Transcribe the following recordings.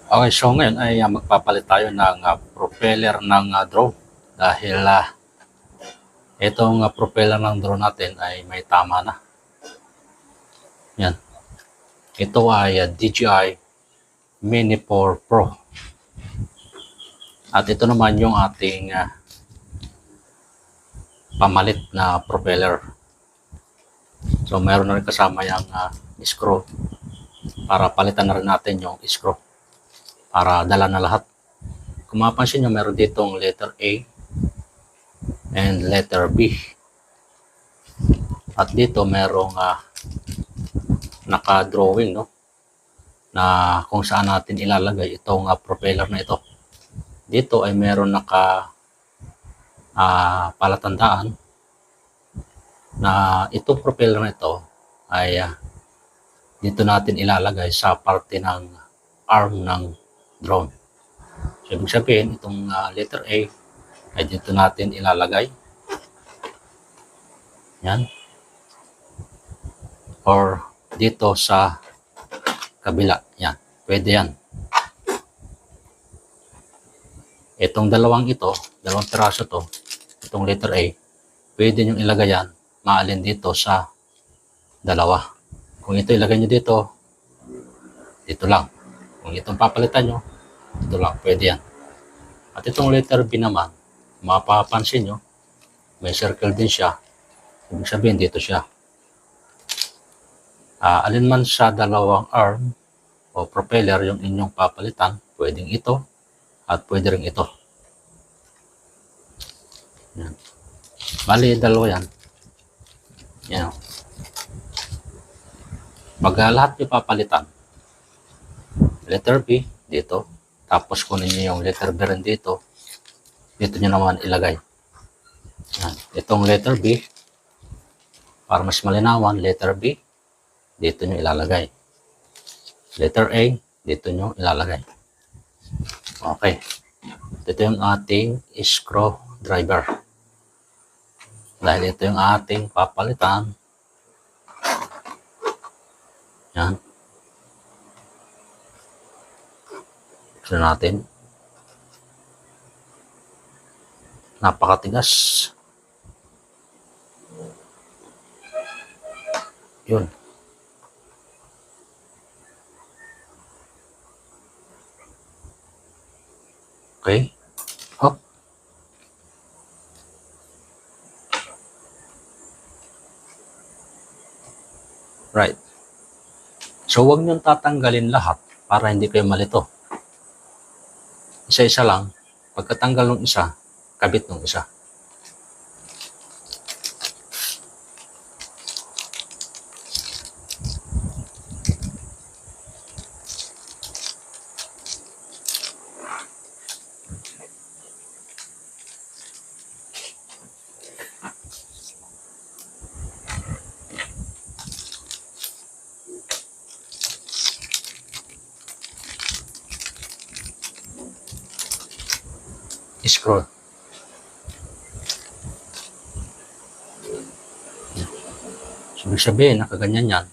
Okay, so ngayon ay magpapalit tayo ng propeller ng drone dahil itong propeller ng drone natin ay may tama na. Yan. Ito ay DJI Mini 4 Pro. At ito naman yung ating pamalit na propeller. So meron na rin kasama yung screw para palitan na rin natin yung screw para dala na lahat. Kung mapansin nyo, meron ditong letter A and letter B. At dito merong naka-drawing, no, na kung saan natin ilalagay itong propeller na ito. Dito ay meron naka palatandaan na itong propeller na ito ay dito natin ilalagay sa parte ng arm ng drone. So, ibig sabihin, itong letter A ay dito natin ilalagay. Yan. Or dito sa kabila. Yan. Pwede yan. Itong dalawang piraso to, itong letter A, pwede nyo ilagay yan, maalin dito sa dalawa. Kung ito ilagay nyo dito lang. Kung itong papalitan nyo, ito lang, pwede yan. At itong letter B naman, mapapansin nyo, may circle din siya. Ibig sabihin, dito siya. Alin man sa dalawang arm o propeller yung inyong papalitan, pwedeng ito at pwede rin ito. Yan. Bali, dalawa yan. Yan. Pag lahat yung papalitan, letter B dito, tapos kunin nyo yung letter B rin dito nyo naman ilagay. Yan. Itong letter B, para mas malinawan, letter B, dito nyo ilalagay. Letter A, dito nyo ilalagay. Okay. Ito yung ating screwdriver. Dahil ito yung ating papalitan. Yan. Tignan natin. Napakatigas. Yun. Okay. Hop. Right. So, huwag niyong tatanggalin lahat para hindi kayo malito. Isa-isa lang. Pagkatanggal ng isa, kabit ng isa. Scroll. So, ibig sabihin, nakaganyan yan.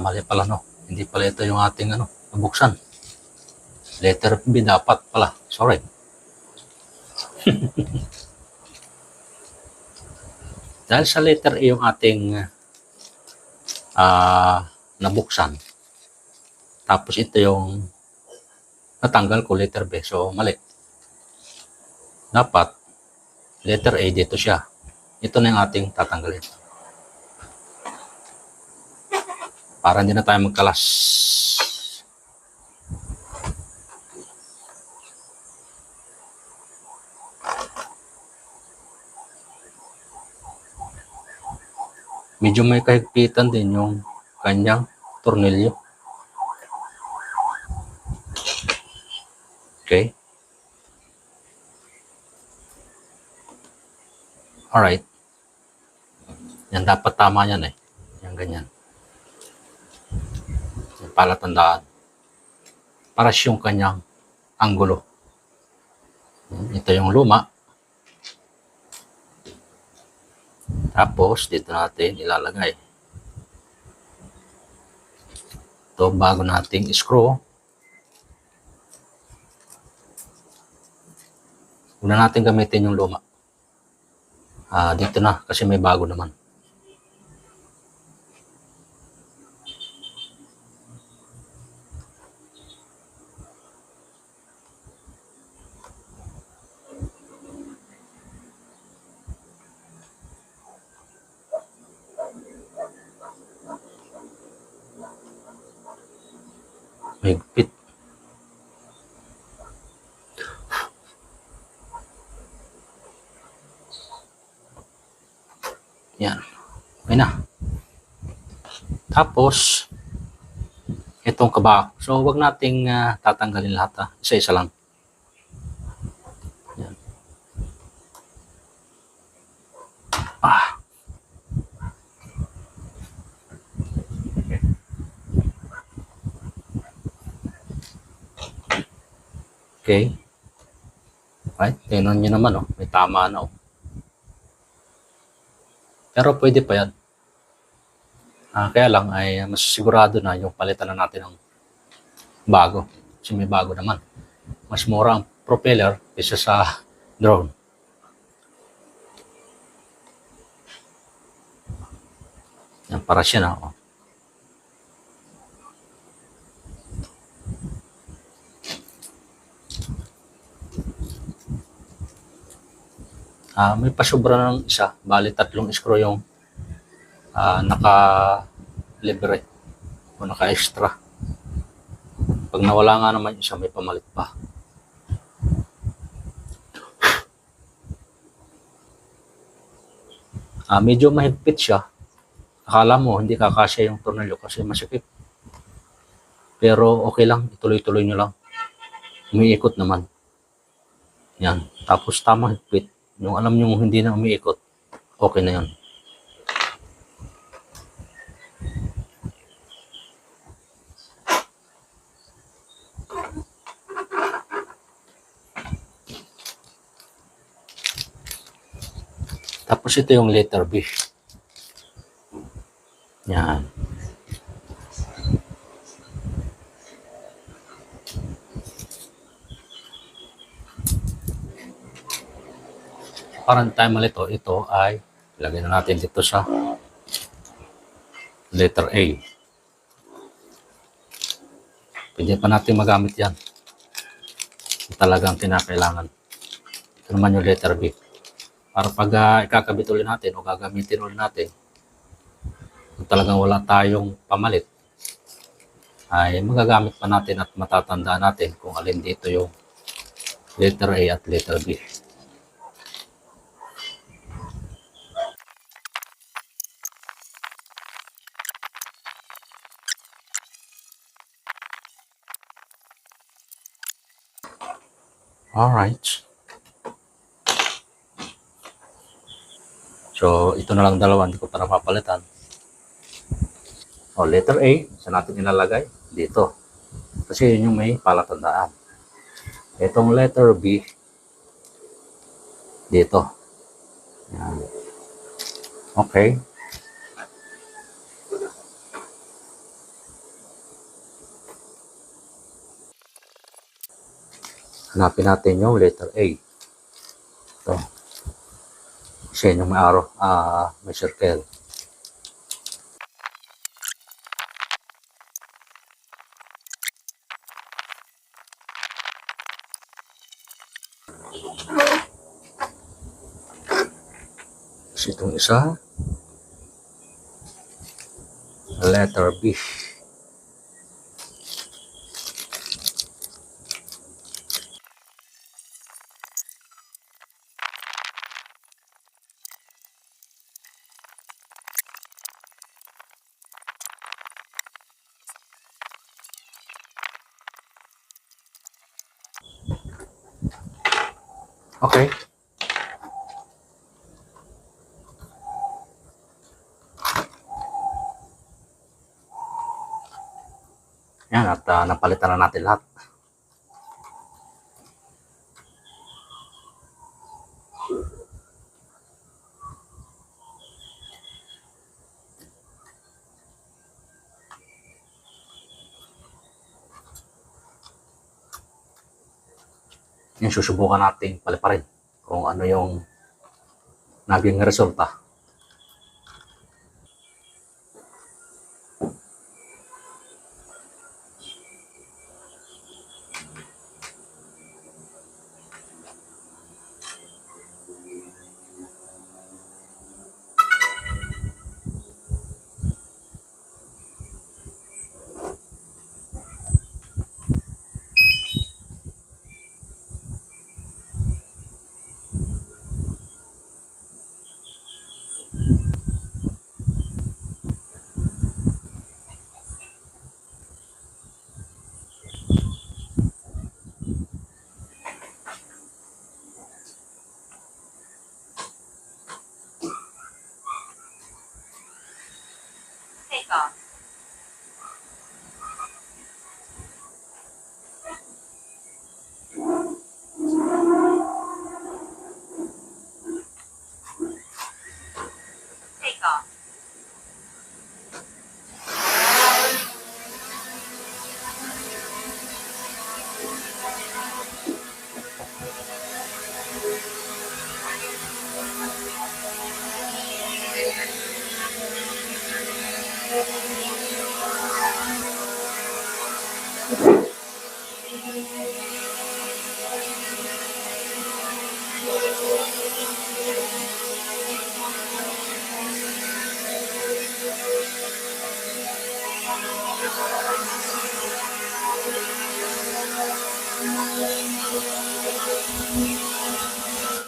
Mali pala, no. Hindi pala ito yung ating nabuksan. Letter B dapat pala. Sorry. Dahil sa letter A yung ating nabuksan. Tapos ito yung natanggal ko, letter B. So, mali. Dapat, letter A dito siya. Ito na yung ating tatanggalin. Para hindi na tayo magkalas. Medyo may kahigpitan din yung kanyang tornilyo. Okay. Alright. Yan, dapat tama yan eh. Yan, ganyan. Yan, palatandaan. Para yung kanyang anggulo. Ito yung luma. Tapos, dito natin ilalagay. Ito, bago nating screw. Huwag na natin gamitin yung luma. Dito na, kasi may bago naman. Mahigpit. Yan. Okay na. Tapos, itong kabak. So, wag nating tatanggalin lahat. Isa-isa lang. Yan. Okay. Right? Tingnan nyo naman, may tama na. Pero pwede pa yan. Kaya lang ay mas sigurado na yung palitan na natin ng bago. Kasi may bago naman. Mas mura ang propeller kaysa sa drone. Yan, para siya na. May pasobra ng isa. Bali, 3 screw yung naka-libre o naka-extra. Pag nawala nga naman isa, may pamalit pa. Medyo mahigpit siya. Akala mo hindi kakasya yung tornilyo kasi masikip. Pero okay lang, ituloy-tuloy nyo lang. Umiikot naman. Yan. Tapos tamang higpit. Yung alam nyo hindi na umiikot, okay na yun. Tapos ito yung letter B. Yan. Parang tayo malito, ito ay ilagay na natin dito sa letter A. Pwede pa natin magamit yan. Talagang kinakailangan. Ito naman yung letter B. Para pag ikakabit ulit natin o gagamitin ulit natin, kung talagang wala tayong pamalit, ay magagamit pa natin at matatandaan natin kung alin dito yung letter A at letter B. Alright. So, ito na lang dalawa, hindi ko para mapalitan. Letter A, saan natin ilalagay? Dito. Kasi yun yung may palatandaan. Itong letter B, dito. Yan. Okay. Hanapin natin yung letter A. Ito. Kasi yung may arrow, may circle. Kasi itong isa, letter B. Okay. Yan, at napalitan na natin lahat. Yung susubukan nating paliparin kung ano yung naging resulta.